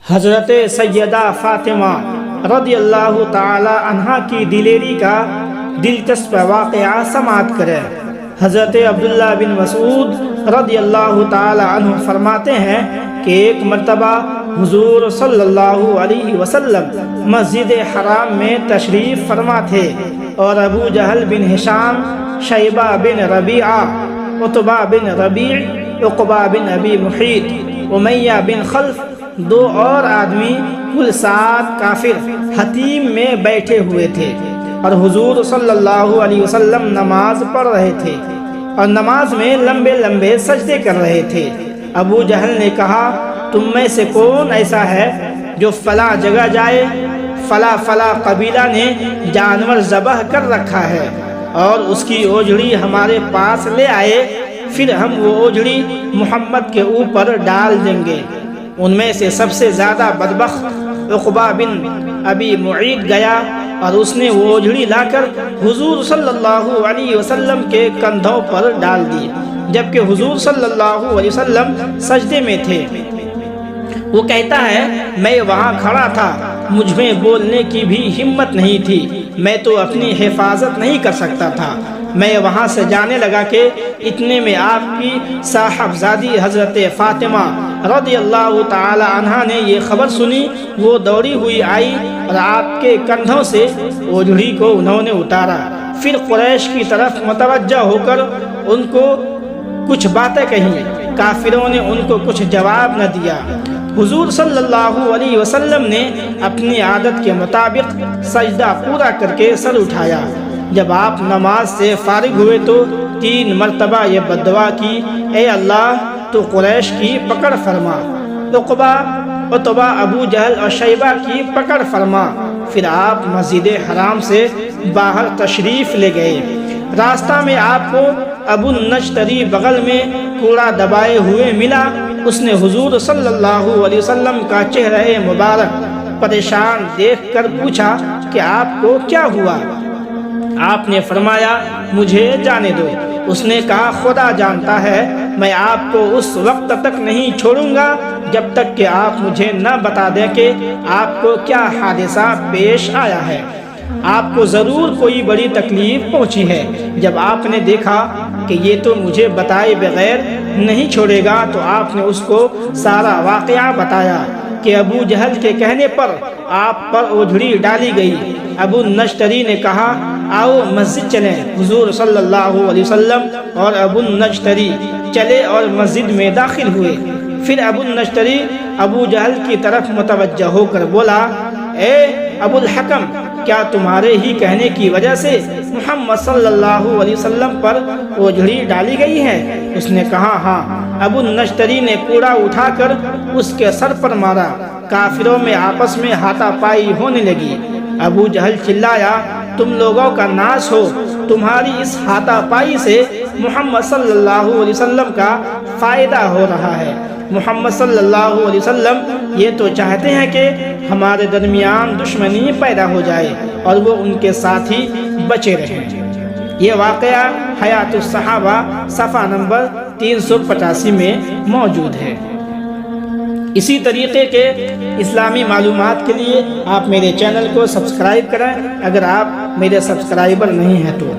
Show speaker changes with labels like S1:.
S1: حضرت سیدہ فاطمہ رضی اللہ تعالی عنہا کی دلیری کا دلچسپ واقعہ سماعت کریں۔ حضرت عبداللہ بن مسعود رضی اللہ تعالی عنہ فرماتے ہیں کہ ایک مرتبہ حضور صلی اللہ علیہ وسلم مسجد حرام میں تشریف فرما تھے اور ابو جہل بن ہشام، شیبہ بن ربیعہ، عتبہ بن ربیع، عقبہ بن ابی محیط، امیہ بن خلف، دو اور آدمی کل 7 کافر حتیم میں بیٹھے ہوئے تھے اور حضور صلی اللہ علیہ وسلم نماز پڑھ رہے تھے اور نماز میں لمبے لمبے سجدے کر رہے تھے۔ ابو جہل نے کہا، تم میں سے کون ایسا ہے جو فلاں جگہ جائے؟ فلاں قبیلہ نے جانور ذبح کر رکھا ہے اور اس کی اوجڑی ہمارے پاس لے آئے، پھر ہم وہ اوجڑی محمد کے اوپر ڈال دیں گے۔ ان میں سے سب سے زیادہ بدبخت عقبہ بن ابی معیط گیا اور اس نے وہ اوجڑی لا کر حضور صلی اللہ علیہ وسلم کے کندھوں پر ڈال دی، جبکہ حضور صلی اللہ علیہ وسلم سجدے میں تھے۔ وہ کہتا ہے، میں وہاں کھڑا تھا، مجھ میں بولنے کی بھی ہمت نہیں تھی، میں تو اپنی حفاظت نہیں کر سکتا تھا۔ میں وہاں سے جانے لگا کہ اتنے میں آپ کی صاحبزادی حضرت فاطمہ رضی اللہ تعالی عنہا نے یہ خبر سنی۔ وہ دوڑی ہوئی آئی اور آپ کے کندھوں سے اوجڑی کو انہوں نے اتارا، پھر قریش کی طرف متوجہ ہو کر ان کو کچھ باتیں کہیں۔ کافروں نے ان کو کچھ جواب نہ دیا۔ حضور صلی اللہ علیہ وسلم نے اپنی عادت کے مطابق سجدہ پورا کر کے سر اٹھایا۔ جب آپ نماز سے فارغ ہوئے تو 3 مرتبہ یہ بددعا کی، اے اللہ تو قریش کی پکڑ فرما، عقبہ، عتبہ، ابو جہل اور شیبہ کی پکڑ فرما۔ پھر آپ مسجد حرام سے باہر تشریف لے گئے۔ راستہ میں آپ کو ابو النجتری بغل میں کوڑا دبائے ہوئے ملا۔ اس نے حضور صلی اللہ علیہ وسلم کا چہرہ مبارک پریشان دیکھ کر پوچھا کہ آپ کو کیا ہوا؟ آپ نے فرمایا، مجھے جانے دو۔ اس نے کہا، خدا جانتا ہے میں آپ کو اس وقت تک نہیں چھوڑوں گا جب تک کہ آپ مجھے نہ بتا دیں کہ آپ کو کیا حادثہ پیش آیا ہے۔ آپ کو ضرور کوئی بڑی تکلیف پہنچی ہے۔ جب آپ نے دیکھا کہ یہ تو مجھے بتائے بغیر نہیں چھوڑے گا تو آپ نے اس کو سارا واقعہ بتایا کہ ابو جہل کے کہنے پر آپ پر اوجڑی ڈالی گئی۔ ابو النجتری نے کہا، آؤ مسجد چلیں۔ حضور صلی اللہ علیہ وسلم اور ابو النجتری چلے اور مسجد میں داخل ہوئے۔ پھر ابو النجتری ابو جہل کی طرف متوجہ ہو کر بولا، اے ابو الحکم، کیا تمہارے ہی کہنے کی وجہ سے محمد صلی اللہ علیہ وسلم پر اوجڑی ڈالی گئی ہے؟ اس نے کہا، ہاں۔ ابو النجتری نے کوڑا اٹھا کر اس کے سر پر مارا۔ کافروں میں آپس میں ہاتھا پائی ہونے لگی۔ ابو جہل چلایا، تم لوگوں کا ناش ہو، تمہاری اس ہاتھا پائی سے محمد صلی اللہ علیہ وسلم کا فائدہ ہو رہا ہے۔ محمد صلی اللہ علیہ وسلم یہ تو چاہتے ہیں کہ ہمارے درمیان دشمنی پیدا ہو جائے اور وہ ان کے ساتھی بچے رہیں۔ یہ واقعہ حیات الصحابہ صفحہ نمبر 385 میں موجود ہے۔ اسی طریقے کے اسلامی معلومات کے لیے آپ میرے چینل کو سبسکرائب کریں اگر آپ میرے سبسکرائبر نہیں ہیں تو۔